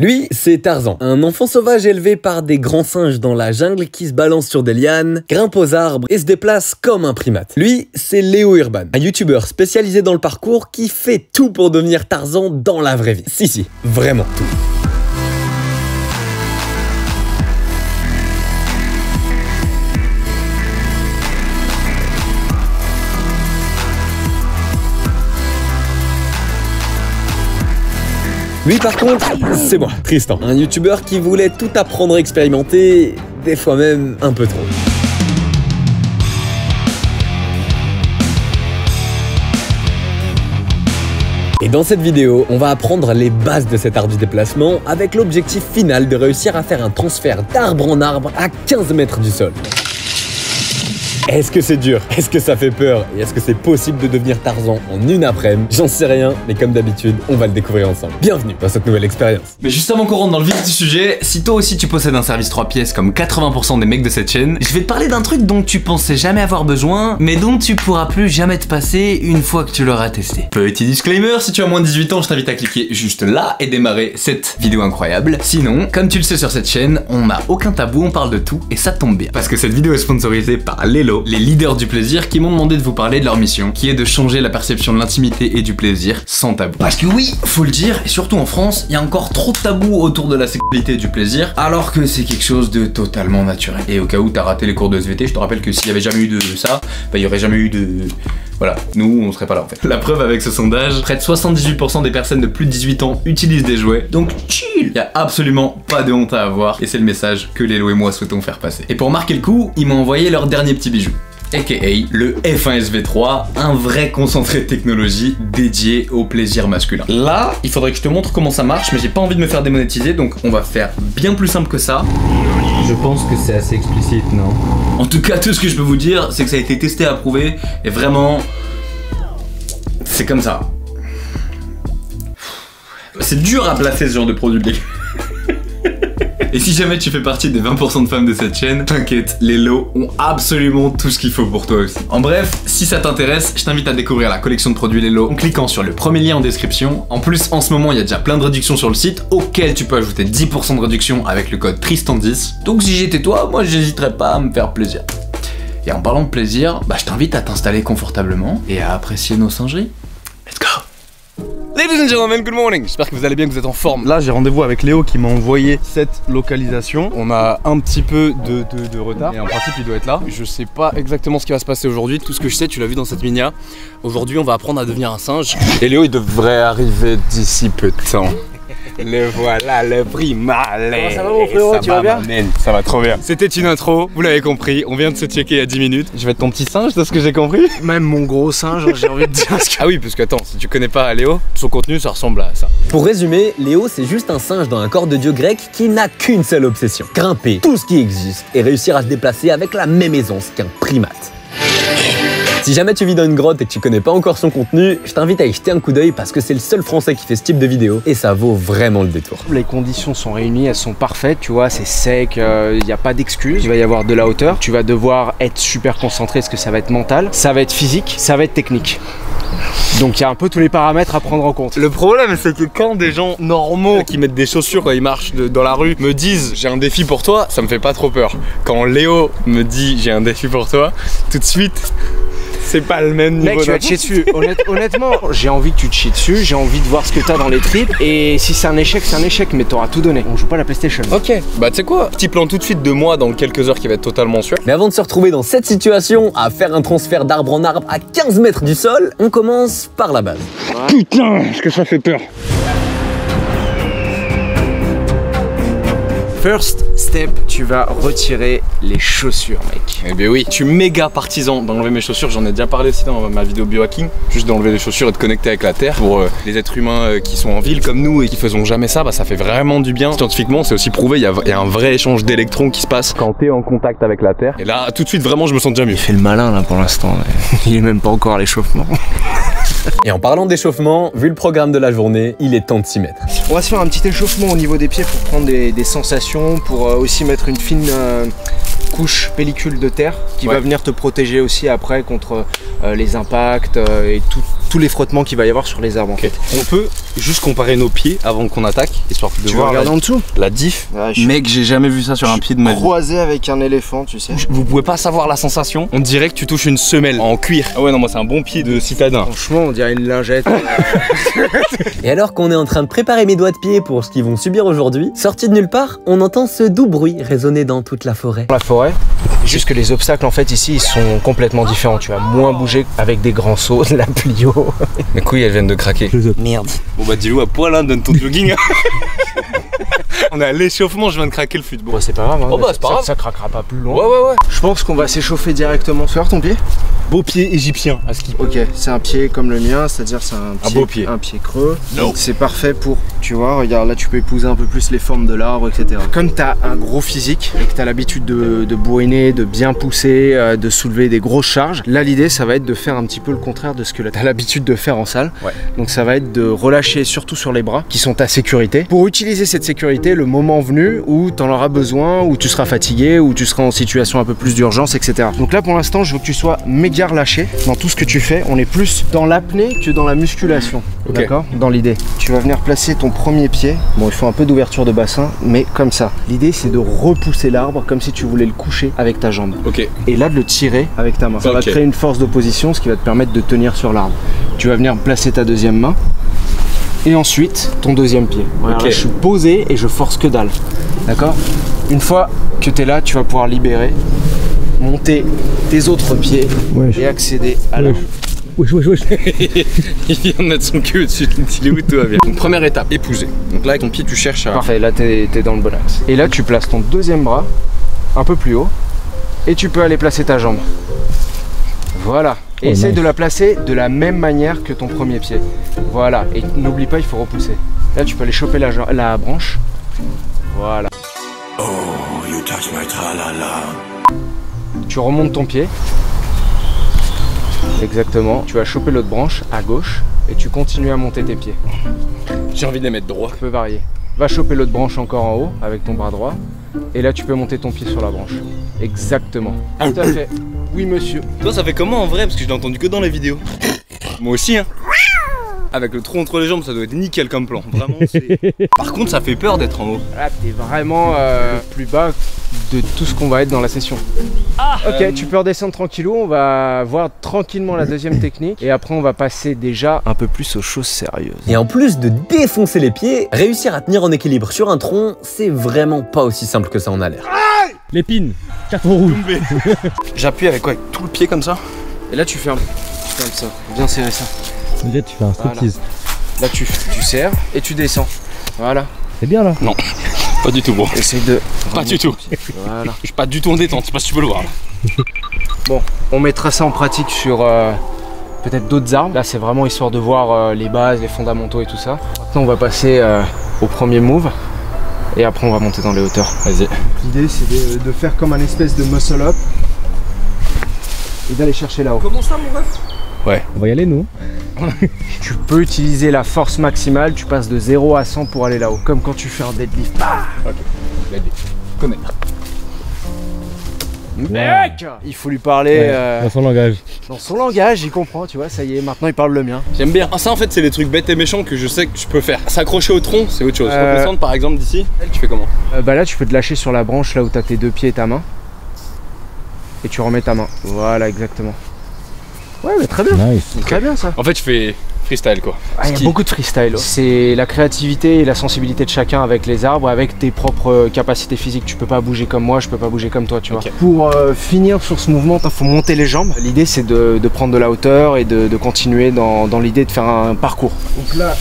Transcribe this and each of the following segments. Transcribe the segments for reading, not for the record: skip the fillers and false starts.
Lui, c'est Tarzan, un enfant sauvage élevé par des grands singes dans la jungle qui se balance sur des lianes, grimpe aux arbres et se déplace comme un primate. Lui, c'est Léo Urban, un youtubeur spécialisé dans le parcours qui fait tout pour devenir Tarzan dans la vraie vie. Si, vraiment tout. Lui par contre, c'est moi, Tristan, un youtubeur qui voulait tout apprendre à expérimenter, des fois même un peu trop. Et dans cette vidéo, on va apprendre les bases de cet art du déplacement avec l'objectif final de réussir à faire un transfert d'arbre en arbre à 15 mètres du sol. Est-ce que c'est dur? Est-ce que ça fait peur? Et est-ce que c'est possible de devenir Tarzan en une après-midi? J'en sais rien, mais comme d'habitude, on va le découvrir ensemble. Bienvenue dans cette nouvelle expérience. Mais juste avant qu'on rentre dans le vif du sujet, si toi aussi tu possèdes un service 3 pièces comme 80% des mecs de cette chaîne, je vais te parler d'un truc dont tu pensais jamais avoir besoin, mais dont tu pourras plus jamais te passer une fois que tu l'auras testé. Petit disclaimer, si tu as moins de 18 ans, je t'invite à cliquer juste là et démarrer cette vidéo incroyable. Sinon, comme tu le sais sur cette chaîne, on n'a aucun tabou, on parle de tout et ça tombe bien. Parce que cette vidéo est sponsorisée par Lelo, les leaders du plaisir qui m'ont demandé de vous parler de leur mission, qui est de changer la perception de l'intimité et du plaisir sans tabou. Parce que oui, faut le dire, et surtout en France, il y a encore trop de tabous autour de la sexualité et du plaisir, alors que c'est quelque chose de totalement naturel. Et au cas où t'as raté les cours de SVT, je te rappelle que s'il y avait jamais eu de ça, bah il y aurait jamais eu de... Voilà, nous on serait pas là en fait. La preuve avec ce sondage, près de 78% des personnes de plus de 18 ans utilisent des jouets, donc chill. Y a absolument pas de honte à avoir, et c'est le message que Lélo et moi souhaitons faire passer. Et pour marquer le coup, ils m'ont envoyé leur dernier petit bijou. AKA le F1 SV3, un vrai concentré de technologie dédié au plaisir masculin. Là, il faudrait que je te montre comment ça marche, mais j'ai pas envie de me faire démonétiser, donc on va faire bien plus simple que ça. Je pense que c'est assez explicite, non? En tout cas, tout ce que je peux vous dire, c'est que ça a été testé, approuvé, et vraiment, c'est comme ça. C'est dur à placer ce genre de produit. Et si jamais tu fais partie des 20% de femmes de cette chaîne, t'inquiète, les lots ont absolument tout ce qu'il faut pour toi aussi. En bref, si ça t'intéresse, je t'invite à découvrir la collection de produits Lelo en cliquant sur le premier lien en description. En plus, en ce moment, il y a déjà plein de réductions sur le site, auquel tu peux ajouter 10% de réduction avec le code Tristan10. Donc si j'étais toi, moi j'hésiterais pas à me faire plaisir. Et en parlant de plaisir, bah je t'invite à t'installer confortablement et à apprécier nos singeries. Let's go! Ladies and gentlemen, good morning. J'espère que vous allez bien, que vous êtes en forme. Là, j'ai rendez-vous avec Léo qui m'a envoyé cette localisation. On a un petit peu de retard et en principe, il doit être là. Je sais pas exactement ce qui va se passer aujourd'hui. Tout ce que je sais, tu l'as vu dans cette minia. Aujourd'hui, on va apprendre à devenir un singe. Et Léo, il devrait arriver d'ici peu de temps. Le voilà, le primal. Comment ça va mon frérot, tu vas bien? Ça va trop bien. C'était une intro, vous l'avez compris. On vient de se checker il y a 10 minutes. Je vais être ton petit singe, c'est ce que j'ai compris? Même mon gros singe, j'ai envie de dire. Ah oui, parce que attends, si tu connais pas Léo, son contenu ça ressemble à ça. Pour résumer, Léo c'est juste un singe dans un corps de dieu grec qui n'a qu'une seule obsession, grimper tout ce qui existe et réussir à se déplacer avec la même aisance qu'un primate. Si jamais tu vis dans une grotte et que tu connais pas encore son contenu, je t'invite à y jeter un coup d'œil parce que c'est le seul français qui fait ce type de vidéo et ça vaut vraiment le détour. Les conditions sont réunies, elles sont parfaites, tu vois, c'est sec, il n'y a pas d'excuses. Il va y avoir de la hauteur, tu vas devoir être super concentré parce que ça va être mental, ça va être physique, ça va être technique. Donc il y a un peu tous les paramètres à prendre en compte. Le problème, c'est que quand des gens normaux qui mettent des chaussures quand ils marchent dans la rue me disent j'ai un défi pour toi, ça me fait pas trop peur. Quand Léo me dit j'ai un défi pour toi, tout de suite c'est pas le même niveau. Mec, tu vas te chier dessus. Honnêtement, j'ai envie que tu te chies dessus, j'ai envie de voir ce que t'as dans les tripes. Et si c'est un échec, mais t'auras tout donné. On joue pas à la PlayStation. Ok, bah tu sais quoi, petit plan tout de suite de moi dans quelques heures qui va être totalement sûr. Mais avant de se retrouver dans cette situation, à faire un transfert d'arbre en arbre à 15 mètres du sol, on commence par la base. Putain, est-ce que ça fait peur? First step, tu vas retirer les chaussures, mec. Eh bien oui, je suis méga partisan d'enlever mes chaussures, j'en ai déjà parlé aussi dans ma vidéo biohacking, juste d'enlever les chaussures et de connecter avec la terre. Pour les êtres humains qui sont en ville comme nous et qui faisons jamais ça, bah ça fait vraiment du bien. Scientifiquement, c'est aussi prouvé, il y a un vrai échange d'électrons qui se passe quand t'es en contact avec la terre. Et là, tout de suite, vraiment, je me sens déjà mieux. Il fait le malin là pour l'instant, il est même pas encore à l'échauffement. Et en parlant d'échauffement, vu le programme de la journée, il est temps de s'y mettre. On va se faire un petit échauffement au niveau des pieds pour prendre des sensations, pour aussi mettre une fine couche pellicule de terre qui va venir te protéger aussi après contre les impacts et tous les frottements qu'il va y avoir sur les arbres en fait. On peut juste comparer nos pieds avant qu'on attaque, histoire de Tu voir veux regarder en dessous? la diff. Ouais, je suis Mec, j'ai jamais vu ça sur un pied de ma vie. croisé avec un éléphant, tu sais. Vous pouvez pas savoir la sensation. On dirait que tu touches une semelle en cuir. Ah ouais, non, moi c'est un bon pied de citadin. Franchement, on dirait une lingette. Et alors qu'on est en train de préparer mes doigts de pied pour ce qu'ils vont subir aujourd'hui, sorti de nulle part, on entend ce doux bruit résonner dans toute la forêt. La forêt, juste que les obstacles en fait ici ils sont complètement différents. Tu vas moins bouger avec des grands sauts, de la plio. Mes couilles elles viennent de craquer. Merde. Bon bah dis-le à poil hein, donne ton jogging. On est à l'échauffement, je viens de craquer le fut. Bon. Bon, c'est pas grave, hein. Oh bah c'est pas grave. Ça craquera pas plus loin. Ouais. Je pense qu'on va s'échauffer directement. Tu ton pied? Beau pied égyptien à ski. Ok, c'est un pied comme le mien, c'est-à-dire c'est un beau pied. Un pied creux. No. C'est parfait pour, tu vois, regarde là tu peux épouser un peu plus les formes de l'arbre, etc. Comme tu as un gros physique et que tu as l'habitude de bourriner, de bien pousser, de soulever des grosses charges, là l'idée ça va être de faire un petit peu le contraire de ce que tu as l'habitude de faire en salle. Ouais. Donc ça va être de relâcher surtout sur les bras qui sont ta sécurité. Pour utiliser cette sécurité le moment venu où tu en auras besoin, où tu seras fatigué, où tu seras en situation un peu plus d'urgence, etc. Donc là pour l'instant je veux que tu sois méga relâché dans tout ce que tu fais. On est plus dans l'apnée que dans la musculation. Okay. D'accord? Dans l'idée. Tu vas venir placer ton premier pied. Bon, il faut un peu d'ouverture de bassin, mais comme ça. L'idée c'est de repousser l'arbre comme si tu voulais le coucher avec ta jambe. Ok. Et là de le tirer avec ta main. Ça va créer une force d'opposition, ce qui va te permettre de tenir sur l'arbre. Tu vas venir placer ta deuxième main. Et ensuite ton deuxième pied. Voilà, là, je suis posé et je force que dalle. D'accord? Une fois que tu es là, tu vas pouvoir libérer, monter tes autres pieds et accéder à l'arbre. Wesh. Il vient de mettre son cul au-dessus. Il est où toi, bien. Donc première étape, épouser. Donc là avec ton pied tu cherches à... Parfait, là t'es dans le bon axe. Et là tu places ton deuxième bras un peu plus haut et tu peux aller placer ta jambe. Voilà. Et essaye de la placer de la même manière que ton premier pied. Voilà. Et n'oublie pas, il faut repousser. Là tu peux aller choper la branche. Voilà. Oh, you touch my tra-la-la. Tu remontes ton pied. Exactement. Tu vas choper l'autre branche à gauche et tu continues à monter tes pieds. J'ai envie de les mettre droit. Tu peux varier. Va choper l'autre branche encore en haut avec ton bras droit. Et là tu peux monter ton pied sur la branche. Exactement. Tout à fait. Oui monsieur. Toi ça fait comment en vrai? Parce que je l'ai entendu que dans les vidéos. Moi aussi hein. Avec le tronc entre les jambes ça doit être nickel comme plan. Vraiment c'est... Par contre ça fait peur d'être en haut. Là t'es vraiment plus bas de tout ce qu'on va être dans la session. Ok, tu peux redescendre tranquillou, on va voir tranquillement la deuxième technique et après on va passer déjà un peu plus aux choses sérieuses. Et en plus de défoncer les pieds, réussir à tenir en équilibre sur un tronc, c'est vraiment pas aussi simple que ça en a l'air. L'épine, carton rouge. J'appuie avec quoi? Avec tout le pied comme ça? Et là tu fais un comme ça, bien serrer ça. Déjà tu fais un striptease. Là tu serres et tu descends. Voilà. C'est bien là. Non, pas du tout bon. Essaye de... Pas du tout. Voilà. Je suis pas du tout en détente, je sais pas si tu peux le voir là. Bon, on mettra ça en pratique sur peut-être d'autres arbres. Là c'est vraiment histoire de voir les bases, les fondamentaux et tout ça. Maintenant on va passer au premier move. Et après on va monter dans les hauteurs. Vas-y. L'idée c'est de faire comme un espèce de muscle up et d'aller chercher là-haut. Comment ça mon ref? Ouais. On va y aller nous. Tu peux utiliser la force maximale, tu passes de 0 à 100 pour aller là-haut. Comme quand tu fais un deadlift. Ok. Deadlift. Connais. Mec, il faut lui parler Dans son langage. dans son langage, il comprend, tu vois, ça y est, maintenant il parle le mien. J'aime bien. Ah, ça en fait c'est les trucs bêtes et méchants que je sais que je peux faire. S'accrocher au tronc c'est autre chose. Redescendre par exemple d'ici, tu fais comment? Bah là tu peux te lâcher sur la branche là où tu as tes deux pieds et ta main. Et tu remets ta main. Voilà, exactement. Ouais, mais très bien. Nice. Très bien ça. En fait je fais freestyle quoi. Ah, il y a beaucoup de freestyle. C'est la créativité et la sensibilité de chacun avec les arbres, avec tes propres capacités physiques. Tu peux pas bouger comme moi, je peux pas bouger comme toi, tu vois. Pour finir sur ce mouvement, il faut monter les jambes. L'idée c'est de prendre de la hauteur et de continuer dans l'idée de faire un parcours. Donc là,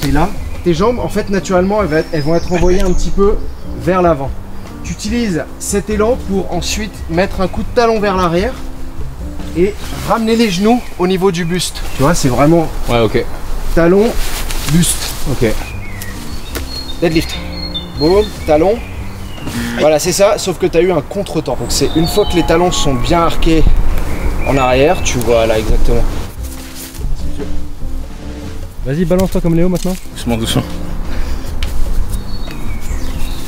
t'es là. Tes jambes, en fait, naturellement, elles vont être envoyées un petit peu vers l'avant. Tu utilises cet élan pour ensuite mettre un coup de talon vers l'arrière et ramener les genoux au niveau du buste. Tu vois, c'est vraiment Ouais ok. talon, buste. Ok. Deadlift. Boum, talon. Voilà, c'est ça, sauf que tu as eu un contre-temps. Donc c'est une fois que les talons sont bien arqués en arrière, tu vois là exactement. Vas-y, balance-toi comme Léo maintenant. Doucement.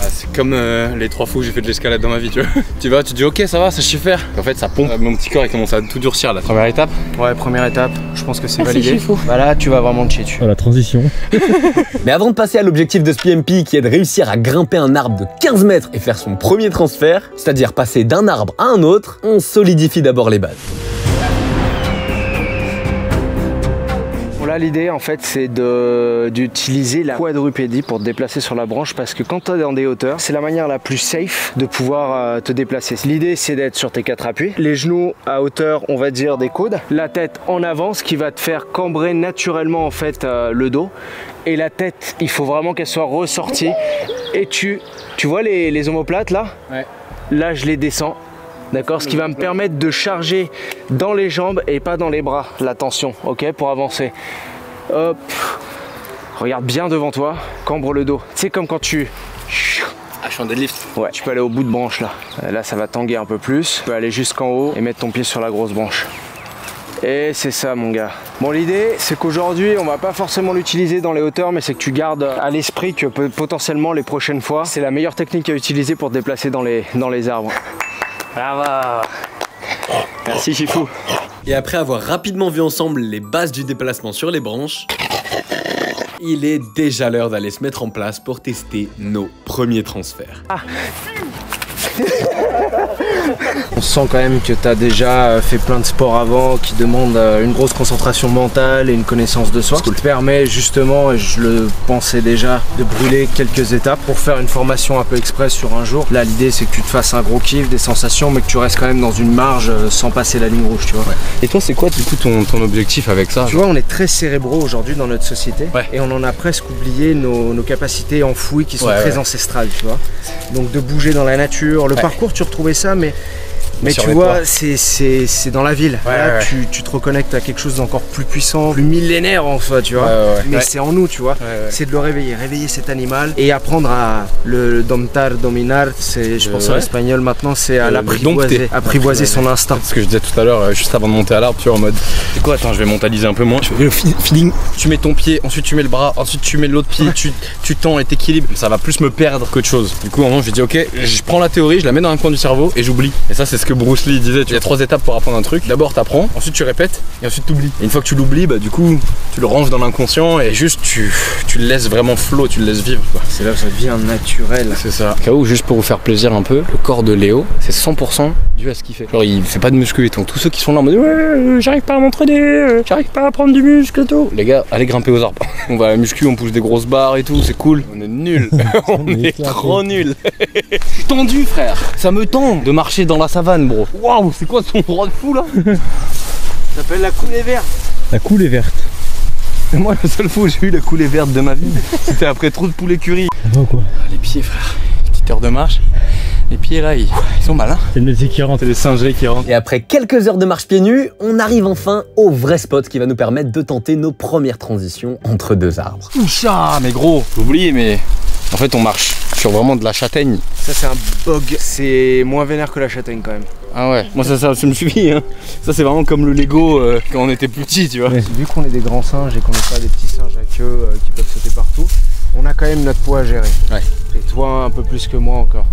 Ah c'est comme les 3 fois où j'ai fait de l'escalade dans ma vie, tu vois. Tu vas, tu te dis ok ça va, ça je sais faire. En fait ça pompe, mon petit corps il commence à tout durcir là. Première étape. Ouais, première étape, je pense que c'est validé. Bah là tu vas vraiment te chier dessus. Oh, la transition. Mais avant de passer à l'objectif de ce PMP qui est de réussir à grimper un arbre de 15 mètres et faire son premier transfert, c'est-à-dire passer d'un arbre à un autre, on solidifie d'abord les bases. Là l'idée en fait c'est d'utiliser la quadrupédie pour te déplacer sur la branche parce que quand tu es dans des hauteurs, c'est la manière la plus safe de pouvoir te déplacer. L'idée c'est d'être sur tes 4 appuis, les genoux à hauteur on va dire des coudes, la tête en avant ce qui va te faire cambrer naturellement en fait le dos et la tête il faut vraiment qu'elle soit ressortie et tu vois les omoplates là, ouais. Là je les descends. D'accord, ce qui va me permettre de charger dans les jambes et pas dans les bras la tension, ok, pour avancer. Hop, regarde bien devant toi, cambre le dos. C'est comme quand tu... Ah, je suis en deadlift. Ouais, tu peux aller au bout de branche là. Là, ça va tanguer un peu plus. Tu peux aller jusqu'en haut et mettre ton pied sur la grosse branche. Et c'est ça mon gars. Bon l'idée c'est qu'aujourd'hui on va pas forcément l'utiliser dans les hauteurs mais c'est que tu gardes à l'esprit que potentiellement les prochaines fois c'est la meilleure technique à utiliser pour te déplacer dans les arbres. Bravo. Merci Chifou. Et après avoir rapidement vu ensemble les bases du déplacement sur les branches, il est déjà l'heure d'aller se mettre en place pour tester nos premiers transferts. Ah. On sent quand même que tu as déjà fait plein de sports avant qui demandent une grosse concentration mentale et une connaissance de soi. Ce qui te permet justement, et je le pensais déjà, de brûler quelques étapes pour faire une formation un peu express sur un jour. Là l'idée c'est que tu te fasses un gros kiff, des sensations mais que tu restes quand même dans une marge sans passer la ligne rouge, tu vois. Ouais. Et toi c'est quoi du coup ton objectif avec ça? Tu vois on est très cérébraux aujourd'hui dans notre société, ouais. Et on en a presque oublié nos capacités enfouies qui sont très ancestrales, tu vois. Donc de bouger dans la nature, le parcours tu retrouvais ça mais tu vois, c'est dans la ville. Ouais, là, ouais. Tu te reconnectes à quelque chose d'encore plus puissant, plus millénaire en soi, tu vois. Mais c'est en nous, tu vois. C'est de le réveiller cet animal et apprendre à le domptar, dominar. Je pense en espagnol maintenant, c'est à l'apprivoiser, apprivoiser son instinct. Ce que je disais tout à l'heure, juste avant de monter à l'arbre, tu vois, en mode. C'est quoi? Attends, je vais mentaliser un peu moins. Le feeling, tu mets ton pied, ensuite tu mets le bras, ensuite tu mets l'autre pied, tu tends et t'équilibres. Ça va plus me perdre qu'autre chose. Du coup, à un moment, je dis ok, je prends la théorie, je la mets dans un coin du cerveau et j'oublie. Et ça, c'est ce que Bruce Lee disait, il y a 3 étapes pour apprendre un truc. D'abord t'apprends, ensuite tu répètes et ensuite t'oublies. Et une fois que tu l'oublies, bah du coup tu le ranges dans l'inconscient et juste tu le laisses vraiment flow, tu le laisses vivre. C'est là que ça devient naturel. C'est ça. K.O. juste pour vous faire plaisir un peu, le corps de Léo, c'est 100% dû à ce qu'il fait. Genre il fait pas de muscu et tout. Tous ceux qui sont là en mode ouais, j'arrive pas à m'entraîner, j'arrive pas à prendre du muscle et tout. Les gars, allez grimper aux arbres. On va à la muscu, on pousse des grosses barres et tout, c'est cool. On est nuls. On est trop nuls. Je suis tendu frère. Ça me tend de marcher dans la savane bro. Waouh, c'est quoi son droit de fou là? Ça s'appelle la coulée verte. La coulée verte. Et moi la seule fois où j'ai eu la coulée verte de ma vie, c'était après trop de poulet curry. Ça va ou quoi? Les pieds frère, petite heure de marche. Les pieds là, ils sont malins. C'est le métier qui rentre. C'est les singeries qui rentrent. Et après quelques heures de marche pieds nus, on arrive enfin au vrai spot qui va nous permettre de tenter nos premières transitions entre 2 arbres. Oucha, mais gros, j'ai oublié mais en fait on marche sur vraiment de la châtaigne. Ça c'est un bog, c'est moins vénère que la châtaigne quand même. Ah ouais, moi ça me suffit hein. Ça c'est vraiment comme le Lego quand on était plus petit, tu vois. Ouais. Vu qu'on est des grands singes et qu'on n'est pas des petits singes à queue qui peuvent sauter partout, on a quand même notre poids à gérer. Ouais. Et toi un peu plus que moi encore.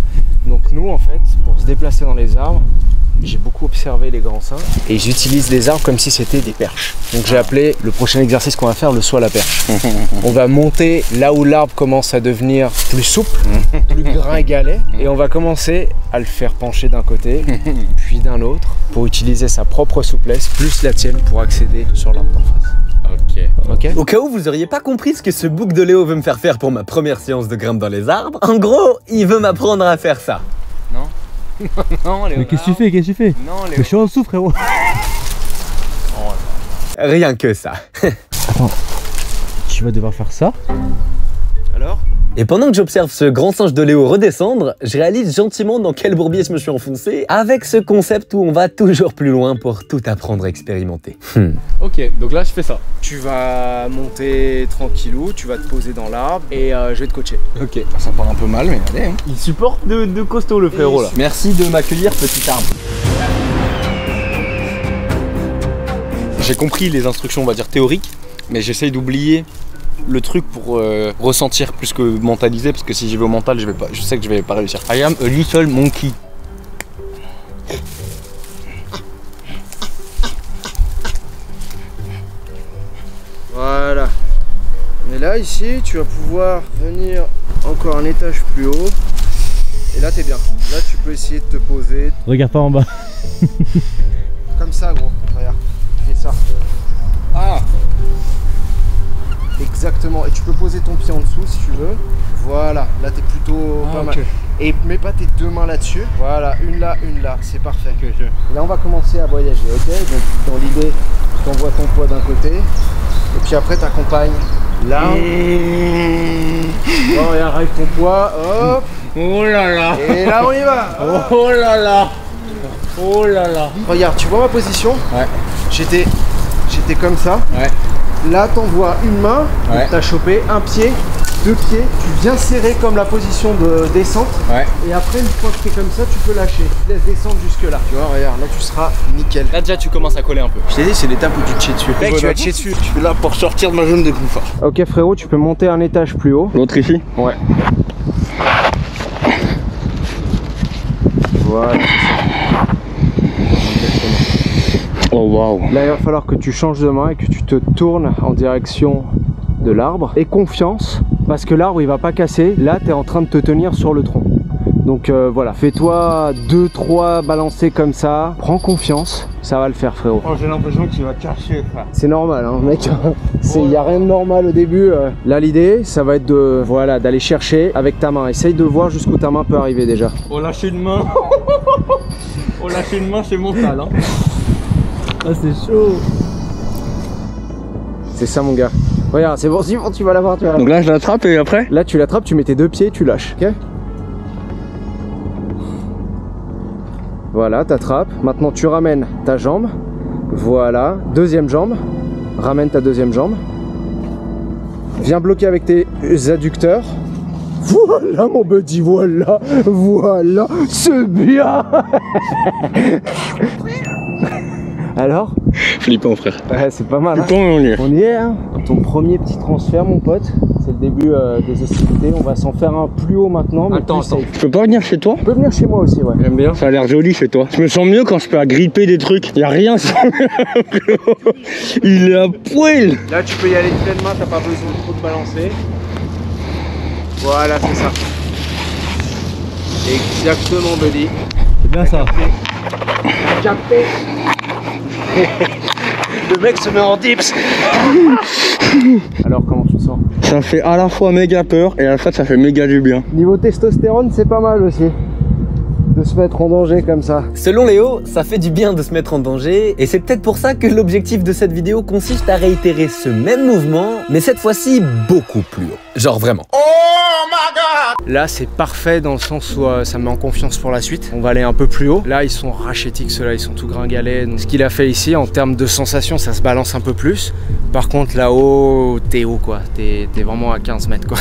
Donc nous en fait, pour se déplacer dans les arbres, j'ai beaucoup observé les grands singes et j'utilise les arbres comme si c'était des perches. Donc j'ai appelé le prochain exercice qu'on va faire le saut à la perche. On va monter là où l'arbre commence à devenir plus souple, plus gringalet et on va commencer à le faire pencher d'un côté puis d'un autre pour utiliser sa propre souplesse plus la tienne pour accéder sur l'arbre d'en face. Ok. Au cas où vous auriez pas compris ce que ce bouc de Léo veut me faire faire pour ma première séance de grimpe dans les arbres, en gros, il veut m'apprendre à faire ça. Non. Non, Léo. Mais qu'est-ce que tu fais? Qu'est-ce que tu fais? Non, Léo. Je suis en dessous, frérot. Rien que ça. Attends. Tu vas devoir faire ça. Alors? Et pendant que j'observe ce grand singe de Léo redescendre, je réalise gentiment dans quel bourbier je me suis enfoncé avec ce concept où on va toujours plus loin pour tout apprendre à expérimenter. Ok, donc là je fais ça. Tu vas monter tranquillou, tu vas te poser dans l'arbre et je vais te coacher. Ok, ça part un peu mal mais allez hein. Il supporte de costaud le frérot là. Merci de m'accueillir petit arbre. J'ai compris les instructions on va dire théoriques, mais j'essaye d'oublier le truc pour ressentir plus que mentaliser, parce que si j'y vais au mental, je sais que je vais pas réussir. I am a little monkey. Voilà. Et là, ici, tu vas pouvoir venir encore un étage plus haut. Et là, t'es bien. Là, tu peux essayer de te poser. Regarde pas en bas. Comme ça, gros. Regarde. Fais ça. Ah! Exactement. Et tu peux poser ton pied en dessous si tu veux. Voilà. Là, t'es plutôt pas mal. Et mets pas tes deux mains là-dessus. Voilà. Une là, une là. C'est parfait. Et là, on va commencer à voyager. Ok? Donc, dans l'idée, tu t'envoies ton poids d'un côté. Et puis après, t'accompagnes là. Bon, et arrive ton poids. Hop. Oh là là. Et là, on y va. Oh là là. Oh là là. Regarde, tu vois ma position? Ouais. J'étais comme ça. Ouais. Là, t'envoies une main. Ouais. T'as chopé un pied, deux pieds. Tu viens serrer comme la position de descente. Ouais. Et après, une fois que t'es comme ça, tu peux lâcher. Tu laisses descendre jusque là. Tu vois, regarde, là, tu seras nickel. Là déjà tu commences à coller un peu. Je t'ai dit, c'est l'étape où tu te chies dessus. Mec, tu vas te chier dessus. Je suis là pour sortir de ma zone de confort. Ok, frérot, tu peux monter un étage plus haut. L'autre ici? Ouais. Voilà, c'est ça. Oh waouh. Là, il va falloir que tu changes de main et que tu te tournes en direction de l'arbre. Et confiance, parce que l'arbre, il va pas casser. Là, tu es en train de te tenir sur le tronc. Donc voilà, fais-toi 2-3 balancés comme ça. Prends confiance, ça va le faire, frérot. Oh, j'ai l'impression que tu vas te cacher, frère. C'est normal, hein, mec. Il n'y a rien de normal au début. Là, l'idée, ça va être de, voilà, d'aller chercher avec ta main. Essaye de voir jusqu'où ta main peut arriver déjà. Oh, lâcher une main. Oh, lâcher une main, c'est mental, hein. Ah, c'est chaud. C'est ça, mon gars. Regarde, c'est bon, tu vas l'avoir, tu vas. Donc là je l'attrape et après? Là, tu l'attrapes, tu mets tes deux pieds, tu lâches, ok? Voilà, t'attrapes. Maintenant, tu ramènes ta jambe. Voilà, deuxième jambe. Ramène ta deuxième jambe. Viens bloquer avec tes adducteurs. Voilà, mon buddy, voilà. Voilà, c'est bien. Alors? Flippant frère. Ouais, c'est pas mal. Hein. On y est. On y est, hein. Ton premier petit transfert, mon pote. C'est le début des hostilités. On va s'en faire un plus haut maintenant. Mais Attends. Je peux pas venir chez toi? Tu peux venir chez moi aussi, ouais. J'aime bien. Ça a l'air joli chez toi. Je me sens mieux quand je peux agripper des trucs. Y a rien sur il est à poil. Là, tu peux y aller pleinement, t'as pas besoin de trop te balancer. Voilà, c'est ça. Exactement, buddy. C'est bien ça. Capté. Le mec se met en dips. Alors, comment tu te sens? Ça fait à la fois méga peur et à la fois ça fait méga du bien. Niveau testostérone, c'est pas mal aussi. De se mettre en danger comme ça. Selon Léo, ça fait du bien de se mettre en danger, et c'est peut-être pour ça que l'objectif de cette vidéo consiste à réitérer ce même mouvement, mais cette fois-ci beaucoup plus haut. Genre vraiment. Là, c'est parfait dans le sens où ça me met en confiance pour la suite. On va aller un peu plus haut. Là, ils sont rachétiques, ceux-là, ils sont tout gringalés. Donc, ce qu'il a fait ici, en termes de sensation, ça se balance un peu plus. Par contre, là-haut, t'es haut, quoi. T'es vraiment à 15 mètres, quoi.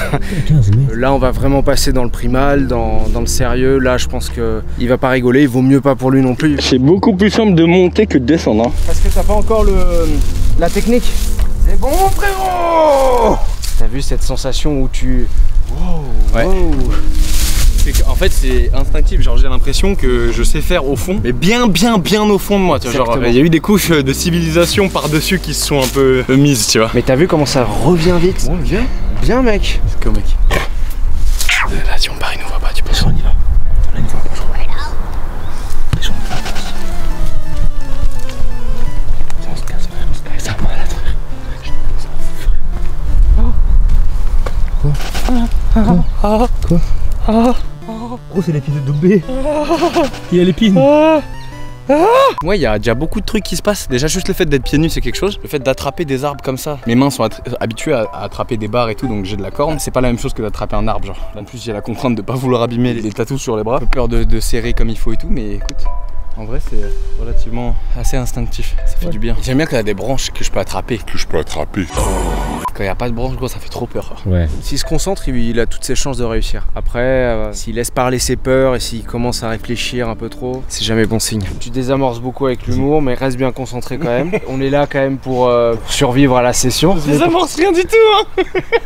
15 mètres. Là, on va vraiment passer dans le primal, dans le sérieux. Là, je pense qu'il va pas rigoler. Il vaut mieux pas pour lui non plus. C'est beaucoup plus simple de monter que de descendre. Hein. Parce que t'as pas encore la technique. C'est bon, frérot! T'as vu cette sensation où tu... Wow, Ouais. wow. En fait c'est instinctif, genre j'ai l'impression que je sais faire au fond, mais bien au fond de moi, tu vois, genre il y a eu des couches de civilisation par-dessus qui se sont un peu mises, tu vois. Mais t'as vu comment ça revient vite? Bon, viens. Viens, mec. C'est comme mec. Là si on part, il nous voit pas, tu penses? On y va. Là il nous voit pas, je crois. On se casse, frère, on se casse, ça va malade, frère. Oh, c'est l'épine de Doumbé. Il y a l'épine. Moi, il y a déjà beaucoup de trucs qui se passent. Déjà, juste le fait d'être pieds nus, c'est quelque chose. Le fait d'attraper des arbres comme ça. Mes mains sont habituées à attraper des barres et tout, donc j'ai de la corne. C'est pas la même chose que d'attraper un arbre, genre. Là, en plus, j'ai la contrainte de pas vouloir abîmer les tatous sur les bras. J'ai peur de serrer comme il faut et tout, mais écoute, En vrai, c'est relativement assez instinctif. Ça fait du bien. J'aime bien quand il y a des branches que je peux attraper. Quand il n'y a pas de branches, gros, ça fait trop peur. Ouais. S'il se concentre, il a toutes ses chances de réussir. Après, s'il laisse parler ses peurs et s'il commence à réfléchir un peu trop, c'est jamais bon signe. Tu désamorces beaucoup avec l'humour, mais reste bien concentré quand même. On est là quand même pour survivre à la session. Je désamorce rien du tout, hein.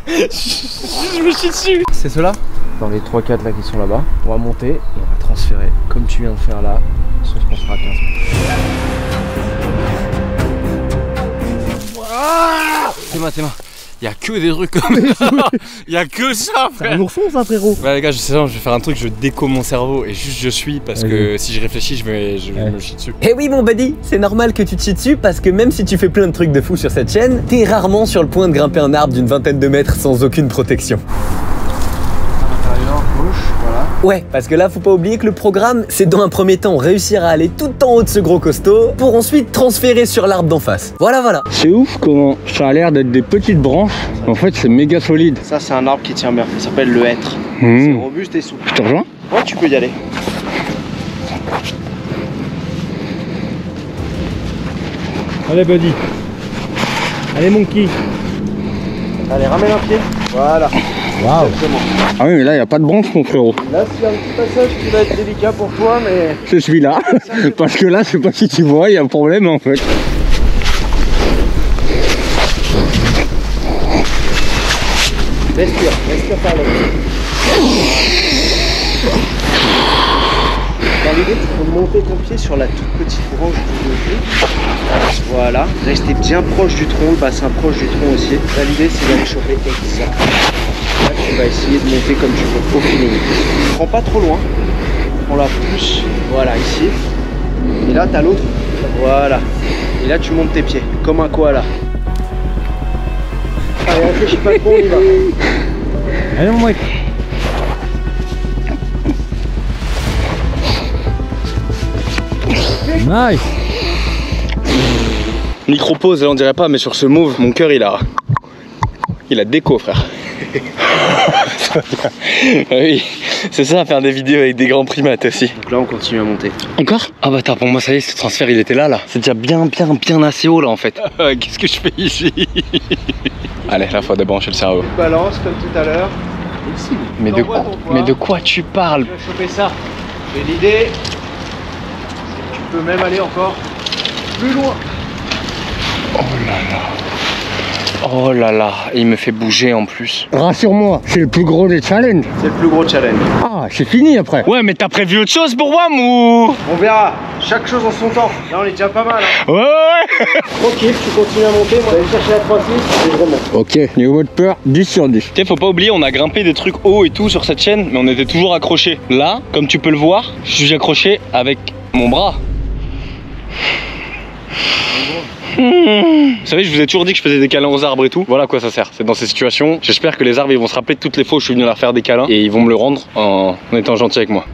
Je me chie dessus. C'est ceux-là? Dans les 3-4 là qui sont là-bas. On va monter et on va transférer comme tu viens de faire là. On se pensera à 15 minutes. Tes mains. Il y a que des trucs comme ça. Il y a que ça, frère. C'est un ourson, ça, frérot. Ouais, les gars, je vais faire un truc, je déco mon cerveau et juste je suis parce que si je réfléchis, je vais me chier dessus. Eh oui mon buddy, c'est normal que tu te chies dessus parce que même si tu fais plein de trucs de fou sur cette chaîne, t'es rarement sur le point de grimper un arbre d'une vingtaine de mètres sans aucune protection. Intérieur, gauche, voilà. Ouais, parce que là faut pas oublier que le programme, c'est dans un premier temps réussir à aller tout en haut de ce gros costaud pour ensuite transférer sur l'arbre d'en face. Voilà. C'est ouf comment ça a l'air d'être des petites branches. En fait, c'est méga solide. Ça, c'est un arbre qui tient bien. Ça s'appelle le hêtre. C'est robuste et souple. Je te rejoins? Ouais, tu peux y aller. Allez, buddy. Allez, monkey. Allez, ramène un pied. Voilà. Waouh. Ah oui, mais là, il n'y a pas de branche, mon frérot. Là, c'est un petit passage qui va être délicat pour toi, mais... C'est celui-là. Parce que là, je sais pas si tu vois, il y a un problème, en fait. Respire par là. Dans l'idée, tu peux monter ton pied sur la toute petite branche du pied. Voilà. Rester bien proche du tronc, le bassin proche du tronc aussi. Là, l'idée, c'est d'aller choper exact. Là, tu vas essayer de monter comme tu peux, au feeling. Prends pas trop loin. Prends la plus. Voilà, ici. Et là, t'as l'autre. Voilà. Et là, tu montes tes pieds, comme un koala. Allez, réfléchis pas trop, on y va. Allez, mon mec. Nice. Micro-pause, là on dirait pas, mais sur ce move, mon cœur il a déco, frère. Oui, c'est ça, faire des vidéos avec des grands primates aussi. Donc là, on continue à monter. Encore? Ah bah attends, pour moi ça y est, ce transfert il était là. C'est déjà bien assez haut là en fait. Qu'est-ce que je fais ici? Allez, là faut débrancher le cerveau. Balance comme tout à l'heure. Ici. Mais de quoi tu parles? Tu vas choper ça. Et l'idée, c'est que tu peux même aller encore plus loin. Oh là là, il me fait bouger en plus. Rassure-moi, c'est le plus gros des challenges. C'est le plus gros challenge. Ah, c'est fini après. Ouais, mais t'as prévu autre chose pour moi, Mou? On verra. Chaque chose en son temps. Là, on est déjà pas mal. Hein. Ouais. Tranquille, tu continues à monter. Moi, je vais aller chercher la 3-6 et je remonte. Ok, niveau de peur, 10 sur 10. Tu sais, faut pas oublier, on a grimpé des trucs hauts et tout sur cette chaîne, mais on était toujours accrochés. Là, comme tu peux le voir, je suis accroché avec mon bras. Vous savez, je vous ai toujours dit que je faisais des câlins aux arbres et tout. Voilà à quoi ça sert. C'est dans ces situations. J'espère que les arbres ils vont se rappeler de toutes les fois où je suis venu leur faire des câlins et ils vont me le rendre en étant gentils avec moi.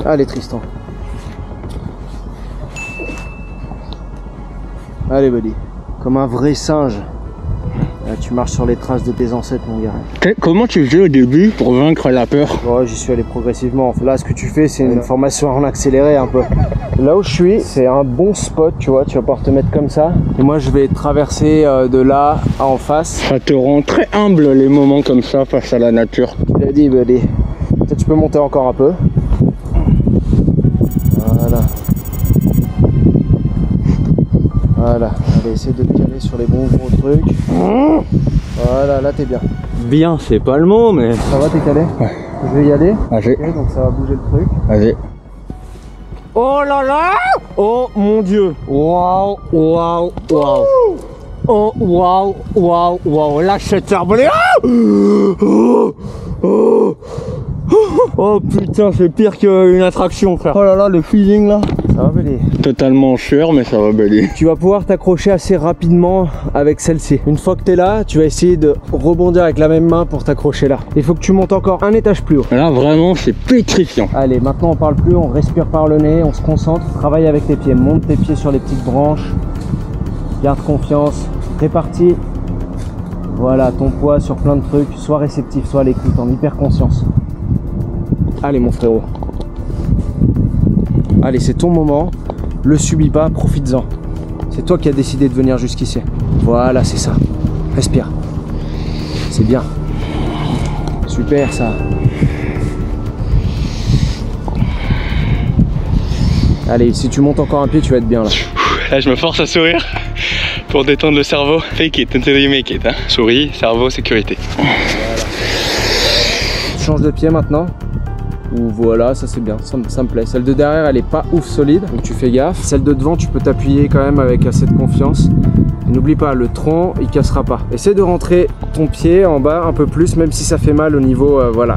Allez, Tristan. Allez, buddy. Comme un vrai singe. Là, tu marches sur les traces de tes ancêtres, mon gars. Comment tu faisais au début pour vaincre la peur? Ouais, j'y suis allé progressivement. Là, ce que tu fais, c'est une formation en accéléré un peu. Là où je suis, c'est un bon spot, tu vois. Tu vas pouvoir te mettre comme ça. Et moi, je vais traverser de là à en face. Ça te rend très humble les moments comme ça face à la nature. Il a dit, buddy. Peut-être tu peux monter encore un peu. Voilà. Voilà. Allez, essaie de te caler sur les bons gros trucs. Voilà, là t'es bien. Bien, c'est pas le mot, mais... Ça va, t'es calé? Ouais. Je vais y aller. Vas-y. Ok, donc ça va bouger le truc. Vas-y. Oh là là! Oh mon dieu! Waouh! Waouh! Waouh! Oh waouh! Waouh! Waouh! Lâche cet arbre-là! Oh, oh, oh putain, c'est pire qu'une attraction, frère. Oh là là, le feeling là. Ça va balayer. Totalement cher, mais ça va balayer. Tu vas pouvoir t'accrocher assez rapidement avec celle-ci. Une fois que tu es là, tu vas essayer de rebondir avec la même main pour t'accrocher là. Il faut que tu montes encore un étage plus haut. Là, vraiment, c'est pétrifiant. Allez, maintenant on parle plus, on respire par le nez, on se concentre. Travaille avec tes pieds, monte tes pieds sur les petites branches. Garde confiance. Répartis. Voilà, ton poids sur plein de trucs. Sois réceptif, sois à l'écoute, en hyper conscience. Allez mon frérot. Allez, c'est ton moment. Le subis pas, profites-en. C'est toi qui as décidé de venir jusqu'ici. Voilà, c'est ça. Respire. C'est bien. Super ça. Allez, si tu montes encore un pied, tu vas être bien là. Là, je me force à sourire pour détendre le cerveau. Fake it until you make it. Hein. Souris, cerveau, sécurité. Voilà. Change de pied maintenant. Ou voilà, ça c'est bien, ça me plaît. Celle de derrière, elle est pas ouf solide, donc tu fais gaffe. Celle de devant, tu peux t'appuyer quand même avec assez de confiance. Et n'oublie pas, le tronc, il cassera pas. Essaie de rentrer ton pied en bas un peu plus, même si ça fait mal au niveau, voilà,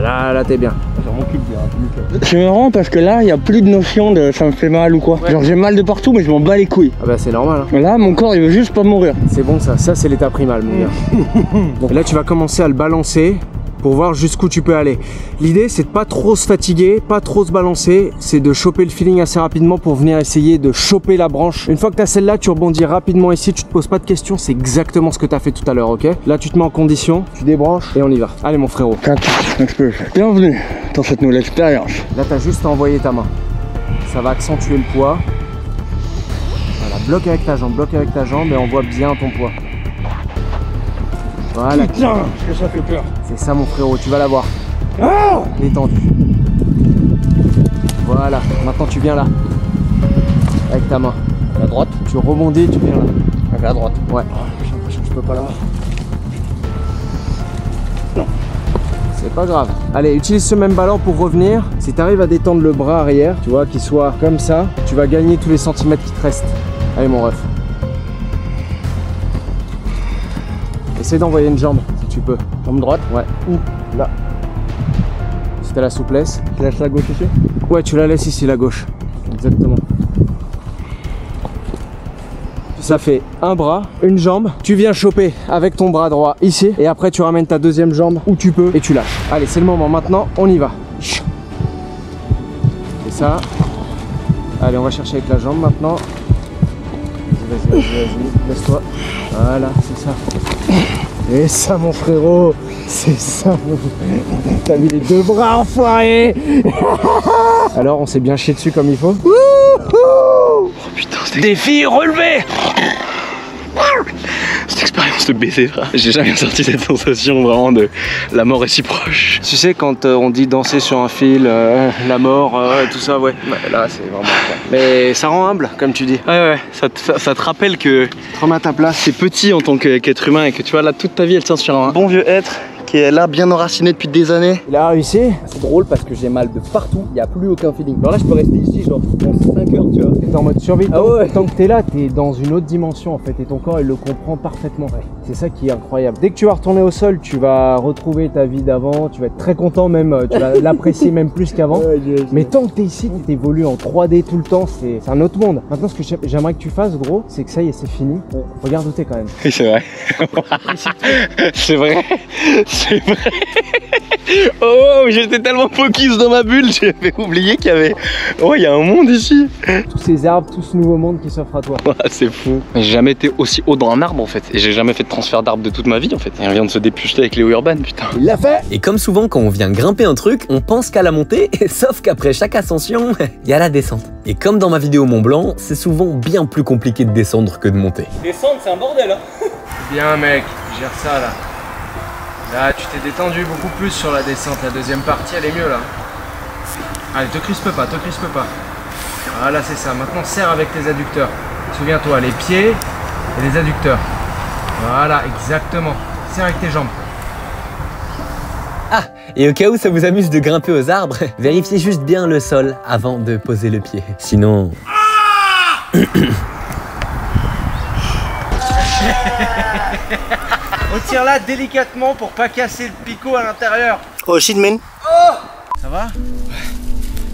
là t'es bien. C'est marrant parce que là, il n'y a plus de notion de ça me fait mal ou quoi. Ouais. Genre j'ai mal de partout, mais je m'en bats les couilles. Ah bah c'est normal. Hein. Là, mon corps, il veut juste pas mourir. C'est bon ça c'est l'état primal mon gars. Donc là, tu vas commencer à le balancer pour voir jusqu'où tu peux aller. L'idée, c'est de pas trop se fatiguer, pas trop se balancer, c'est de choper le feeling assez rapidement pour venir essayer de choper la branche. Une fois que tu as celle-là, tu rebondis rapidement ici, tu te poses pas de questions, c'est exactement ce que tu as fait tout à l'heure, ok? Là, tu te mets en condition, tu débranches et on y va. Allez mon frérot. Bienvenue dans cette nouvelle expérience. Là, tu as juste à envoyer ta main. Ça va accentuer le poids. Voilà, bloque avec ta jambe et envoie bien ton poids. Voilà. Putain, que ça fait peur. C'est ça mon frérot, tu vas l'avoir. Ah, Détendu. Voilà, maintenant tu viens là. Avec ta main. à droite. Tu rebondis, tu viens là. À droite. Ouais. J'ai l'impression que je peux pas l'avoir. C'est pas grave. Allez, utilise ce même ballon pour revenir. Si tu arrives à détendre le bras arrière, tu vois, qu'il soit comme ça, tu vas gagner tous les centimètres qui te restent. Allez mon ref. Essaye d'envoyer une jambe si tu peux. Jambe droite. Ouais. Ou là. Si t'as la souplesse. Tu laisses la gauche ici. Ouais, tu la laisses ici, la gauche. Exactement. Ça fait un bras, une jambe. Tu viens choper avec ton bras droit ici. Et après, tu ramènes ta deuxième jambe où tu peux et tu lâches. Allez, c'est le moment. Maintenant, on y va. C'est ça. Allez, on va chercher avec la jambe maintenant. Vas-y. Laisse-toi. Voilà, c'est ça. Et ça, mon frérot. C'est ça, mon frérot. T'as mis les deux bras enfoirés. Alors, on s'est bien chié dessus comme il faut. Oh putain, c'était Défi relevé. cette expérience de baiser, frère. J'ai jamais senti cette sensation vraiment de la mort est si proche. Tu sais, quand on dit danser sur un fil, la mort, tout ça, ouais. Là, c'est vraiment ça. Mais ça rend humble, comme tu dis. Ouais, ça te rappelle que Tu te remets à ta place. t'es petit en tant qu'être humain et que tu vois là toute ta vie elle tient sur un bon vieux être qui est là bien enraciné depuis des années. Il a réussi. C'est drôle parce que j'ai mal de partout, il n'y a plus aucun feeling. Alors là, je peux rester ici, genre, pendant 5 heures, tu vois. T'es en mode survie. Ah ouais. Tant que t'es là, t'es dans une autre dimension en fait. Et ton corps, il le comprend parfaitement. C'est ça qui est incroyable. Dès que tu vas retourner au sol, tu vas retrouver ta vie d'avant. Tu vas être très content même. Tu vas l'apprécier même plus qu'avant. Mais tant que t'es ici, tu évolues en 3D tout le temps. C'est un autre monde. Maintenant, ce que j'aimerais que tu fasses, gros, c'est que ça y est, c'est fini. Regarde où t'es quand même. Oui, c'est vrai. C'est vrai. C'est vrai. Oh, j'étais tellement focus dans ma bulle, j'avais oublié qu'il y avait... Oh, il y a un monde ici. Tous ces arbres, tout ce nouveau monde qui s'offre à toi. C'est fou. J'ai jamais été aussi haut dans un arbre en fait. Et j'ai jamais fait de transfert d'arbre de toute ma vie en fait. Et on vient de se dépuceler avec Léo Urban, putain. Il l'a fait. Et comme souvent quand on vient grimper un truc, on pense qu'à la montée, sauf qu'après chaque ascension, il y a la descente. Et comme dans ma vidéo Mont Blanc, c'est souvent bien plus compliqué de descendre que de monter. Descendre, c'est un bordel. Hein. Bien mec, gère ça là. Là tu t'es détendu beaucoup plus sur la descente, la deuxième partie elle est mieux là. Allez, te crispe pas. Voilà, c'est ça, maintenant serre avec tes adducteurs. Souviens-toi, les pieds et les adducteurs. Voilà, exactement. Serre avec tes jambes. Ah, et au cas où ça vous amuse de grimper aux arbres, vérifiez juste bien le sol avant de poser le pied. Sinon... Retire-la délicatement pour pas casser le picot à l'intérieur. Oh shit man. Ça va?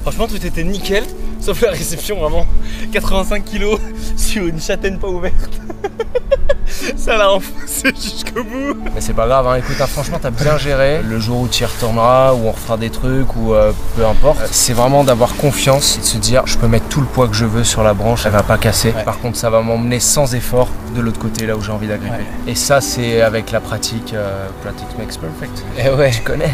Franchement tout était nickel, sauf la réception vraiment. 85 kg sur une châtaigne pas ouverte. Ça l'a enfoncé jusqu'au bout. Mais c'est pas grave, hein. Écoute, hein, franchement, t'as bien géré. Le jour où tu y retourneras, où on refera des trucs, ou peu importe, c'est vraiment d'avoir confiance et de se dire, je peux mettre tout le poids que je veux sur la branche, elle va pas casser. Ouais. Par contre, ça va m'emmener sans effort de l'autre côté, là où j'ai envie d'agripper. Ouais. Et ça, c'est avec la pratique. Practice makes perfect. Et ouais. Tu connais.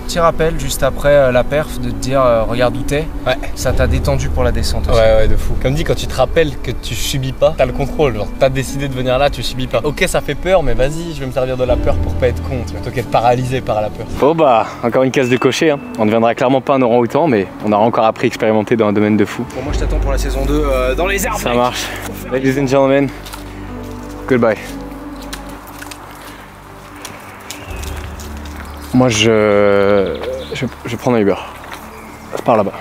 Petit rappel juste après la perf de te dire, regarde où t'es. Ouais. Ça t'a détendu pour la descente aussi. Ouais, ouais, de fou. Comme dit, quand tu te rappelles que tu subis pas, t'as le contrôle. Genre, t'as décidé de venir là, tu subis pas. Ok, ça fait peur, mais vas-y, je vais me servir de la peur pour pas être con, plutôt qu'être paralysé par la peur. Bon bah, encore une case de cocher, hein. On ne deviendra clairement pas un orang-outan, mais on aura encore appris à expérimenter dans un domaine de fou. Bon, moi je t'attends pour la saison 2 dans les arbres. Ça marche. Ladies and gentlemen, goodbye. Moi je prends un Uber. Par là-bas.